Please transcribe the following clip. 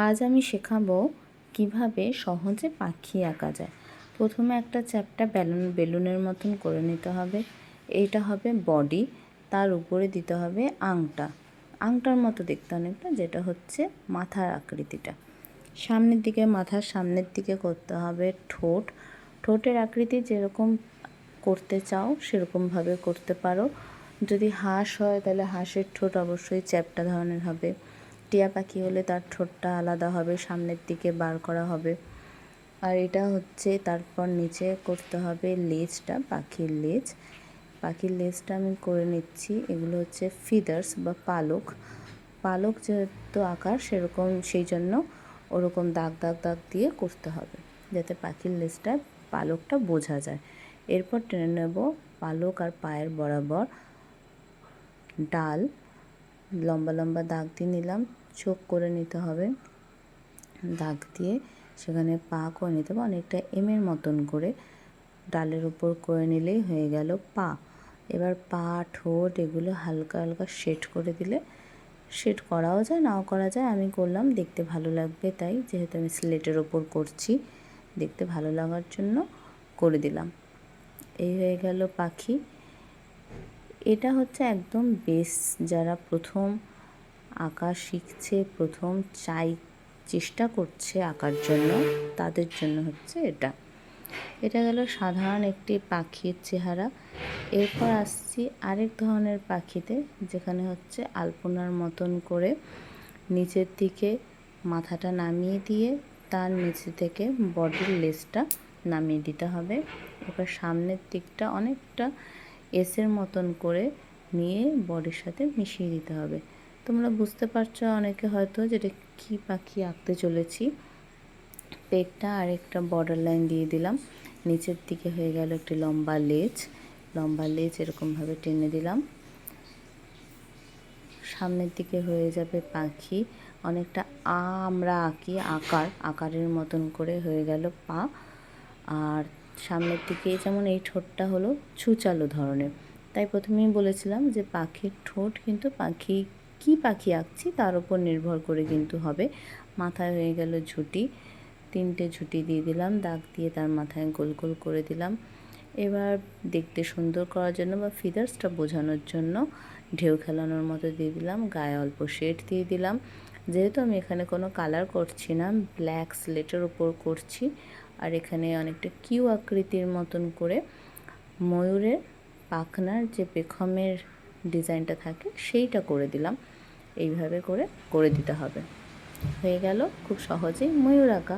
আজ আমি শেখাবো কিভাবে সহজে পাখি আঁকা যায়। প্রথমে একটা চ্যাপ্টা বেলুনের মতন করে নিতে হবে। এইটা হবে বডি, তার উপরে দিতে হবে আংটা। আংটার মতো দেখতে অনেকটা, যেটা হচ্ছে মাথার আকৃতিটা। সামনের দিকে, মাথার সামনের দিকে করতে হবে ঠোঁট। ঠোঁটের আকৃতি যেরকম করতে চাও সেরকমভাবে করতে পারো। যদি হাঁস হয় তাহলে হাঁসের ঠোঁট অবশ্যই চ্যাপ্টা ধরনের হবে। টিয়া পাখি হলে তার ঠোঁটটা আলাদা হবে, সামনের দিকে বার করা হবে। আর এটা হচ্ছে তারপর নিচে করতে হবে লেজটা, পাখির লেজ। পাখির লেজটা আমি করে নিচ্ছি। এগুলো হচ্ছে ফিদার্স বা পালক। পালক যেহেতু আকার সেরকম, সেই জন্য ওরকম দাগ দাগ দাগ দিয়ে করতে হবে, যাতে পাখির লেজটা, পালকটা বোঝা যায়। এরপর টেনে নেব পালক আর পায়ের বরাবর ডাল, লম্বা লম্বা দাগ দিয়ে নিলাম। চোখ করে নিতে হবে, দাগ দিয়ে সেখানে পা করে নিতে হবে অনেকটা এমের মতন করে। ডালের উপর করে নিলেই হয়ে গেল পা। এবার পা, ঠোঁট এগুলো হালকা হালকা শেড করে দিলে, শেড করাও যায় নাও করা যায়, আমি করলাম দেখতে ভালো লাগবে তাই, যেহেতু আমি স্লেটের ওপর করছি দেখতে ভালো লাগার জন্য করে দিলাম। এই হয়ে গেল পাখি। এটা হচ্ছে একদম বেস, যারা প্রথম আঁকা শিখছে, প্রথম চেষ্টা করছে আঁকার জন্য, তাদের জন্য হচ্ছে এটা। এটা গেল সাধারণ একটি পাখির চেহারা। এরপর আসছি আরেক ধরনের পাখিতে, যেখানে হচ্ছে আলপনার মতন করে নিচের দিকে মাথাটা নামিয়ে দিয়ে তার নিচে থেকে বডির লেজটা নামিয়ে দিতে হবে। এবার সামনের দিকটা অনেকটা এসের মতন করে নিয়ে বডির সাথে মিশিয়ে দিতে হবে। তোমরা বুঝতে পারছো অনেকে হয়তো যেটা কী পাখি আঁকতে চলেছি। পেটটা আর একটা বর্ডার লাইন দিয়ে দিলাম। নিচের দিকে হয়ে গেল একটি লম্বা লেজ, লম্বা লেজ এরকমভাবে টেনে দিলাম। সামনের দিকে হয়ে যাবে পাখি, অনেকটা আমরা আঁকি আকারের মতন করে হয়ে গেল পা। আর সামনের দিকে যেমন এই ঠোঁটটা হলো ছুচালো ধরনের, তাই প্রথমেই বলেছিলাম যে পাখির ঠোঁট কিন্তু কী পাখি আঁকছি তার উপর নির্ভর করে কিন্তু হবে। মাথায় হয়ে গেল ঝুঁটি, 3টে ঝুঁটি দিয়ে দিলাম, দাগ দিয়ে তার মাথায় গোল গোল করে দিলাম। এবার দেখতে সুন্দর করার জন্য বা ফিদার্সটা বোঝানোর জন্য ঢেউ খেলানোর মতো দিয়ে দিলাম, গায়ে অল্প শেড দিয়ে দিলাম। যেহেতু আমি এখানে কোনো কালার করছি না, ব্ল্যাক স্লেটের ওপর করছি। আর এখানে অনেকটা কিউ আকৃতির মতন করে ময়ূরের পাখনার যে পেখমের ডিজাইনটা থাকে সেইটা করে দিলাম। এইভাবে করে দিতে হবে। হয়ে গেল খুব সহজেই ময়ূর আঁকা।